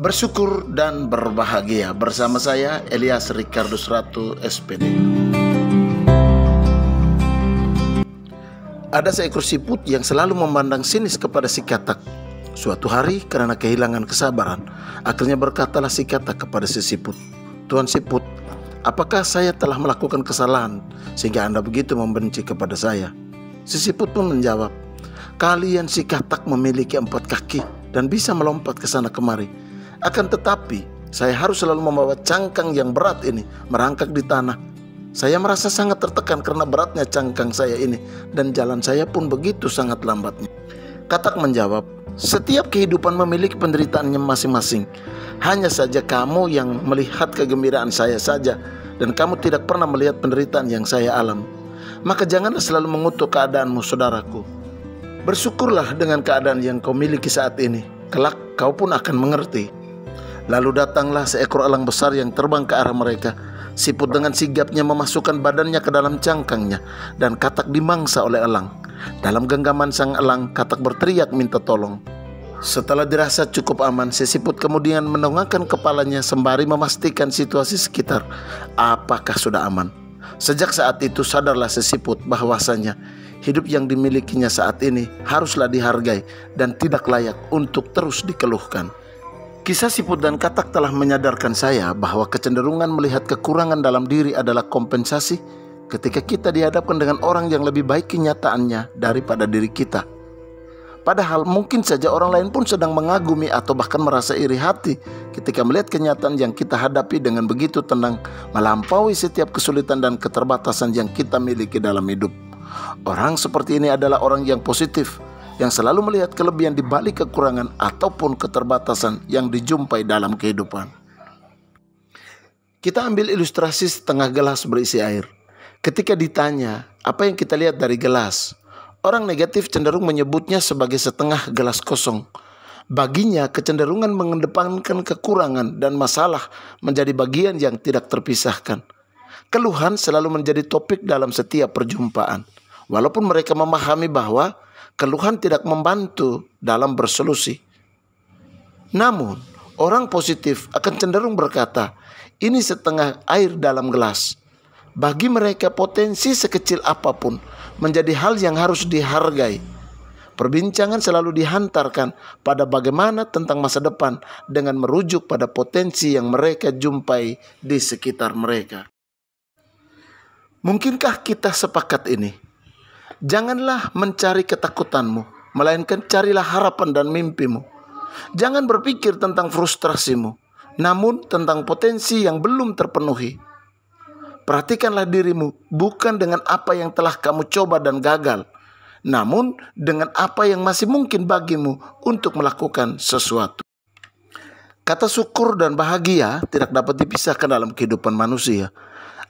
Bersyukur dan berbahagia bersama saya Elias Ricardus Ratu SPD. Ada seekor siput yang selalu memandang sinis kepada si katak. Suatu hari karena kehilangan kesabaran, akhirnya berkatalah si katak kepada si siput, "Tuan siput, apakah saya telah melakukan kesalahan sehingga Anda begitu membenci kepada saya?" Si siput pun menjawab, "Kalian si katak memiliki 4 kaki dan bisa melompat ke sana kemari. Akan tetapi saya harus selalu membawa cangkang yang berat ini merangkak di tanah. Saya merasa sangat tertekan karena beratnya cangkang saya ini, dan jalan saya pun begitu sangat lambatnya." Katak menjawab, "Setiap kehidupan memiliki penderitaannya masing-masing. Hanya saja kamu yang melihat kegembiraan saya saja, dan kamu tidak pernah melihat penderitaan yang saya alami. Maka janganlah selalu mengutuk keadaanmu, saudaraku. Bersyukurlah dengan keadaan yang kau miliki saat ini. Kelak kau pun akan mengerti." Lalu datanglah seekor elang besar yang terbang ke arah mereka. Siput dengan sigapnya memasukkan badannya ke dalam cangkangnya, dan katak dimangsa oleh elang. Dalam genggaman sang elang, katak berteriak minta tolong. Setelah dirasa cukup aman, si siput kemudian mendongakkan kepalanya sembari memastikan situasi sekitar apakah sudah aman. Sejak saat itu sadarlah si siput bahwasanya hidup yang dimilikinya saat ini haruslah dihargai dan tidak layak untuk terus dikeluhkan. Kisah siput dan katak telah menyadarkan saya bahwa kecenderungan melihat kekurangan dalam diri adalah kompensasi ketika kita dihadapkan dengan orang yang lebih baik kenyataannya daripada diri kita. Padahal mungkin saja orang lain pun sedang mengagumi atau bahkan merasa iri hati ketika melihat kenyataan yang kita hadapi dengan begitu tenang, melampaui setiap kesulitan dan keterbatasan yang kita miliki dalam hidup. Orang seperti ini adalah orang yang positif, yang selalu melihat kelebihan di balik kekurangan ataupun keterbatasan yang dijumpai dalam kehidupan. Kita ambil ilustrasi setengah gelas berisi air. Ketika ditanya, apa yang kita lihat dari gelas? Orang negatif cenderung menyebutnya sebagai setengah gelas kosong. Baginya, kecenderungan mengedepankan kekurangan dan masalah menjadi bagian yang tidak terpisahkan. Keluhan selalu menjadi topik dalam setiap perjumpaan. Walaupun mereka memahami bahwa keluhan tidak membantu dalam bersolusi. Namun, orang positif akan cenderung berkata, ini setengah air dalam gelas. Bagi mereka potensi sekecil apapun menjadi hal yang harus dihargai. Perbincangan selalu dihantarkan pada bagaimana tentang masa depan dengan merujuk pada potensi yang mereka jumpai di sekitar mereka. Mungkinkah kita sepakat ini? Janganlah mencari ketakutanmu, melainkan carilah harapan dan mimpimu. Jangan berpikir tentang frustrasimu, namun tentang potensi yang belum terpenuhi. Perhatikanlah dirimu bukan dengan apa yang telah kamu coba dan gagal, namun dengan apa yang masih mungkin bagimu untuk melakukan sesuatu. Kata syukur dan bahagia tidak dapat dipisahkan dalam kehidupan manusia.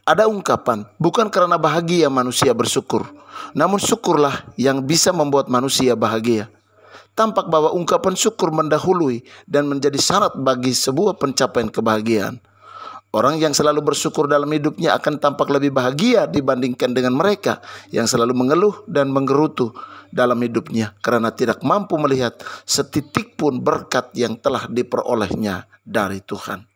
Ada ungkapan, bukan karena bahagia manusia bersyukur, namun syukurlah yang bisa membuat manusia bahagia. Tampak bahwa ungkapan syukur mendahului dan menjadi syarat bagi sebuah pencapaian kebahagiaan. Orang yang selalu bersyukur dalam hidupnya akan tampak lebih bahagia dibandingkan dengan mereka yang selalu mengeluh dan menggerutu dalam hidupnya karena tidak mampu melihat setitik pun berkat yang telah diperolehnya dari Tuhan.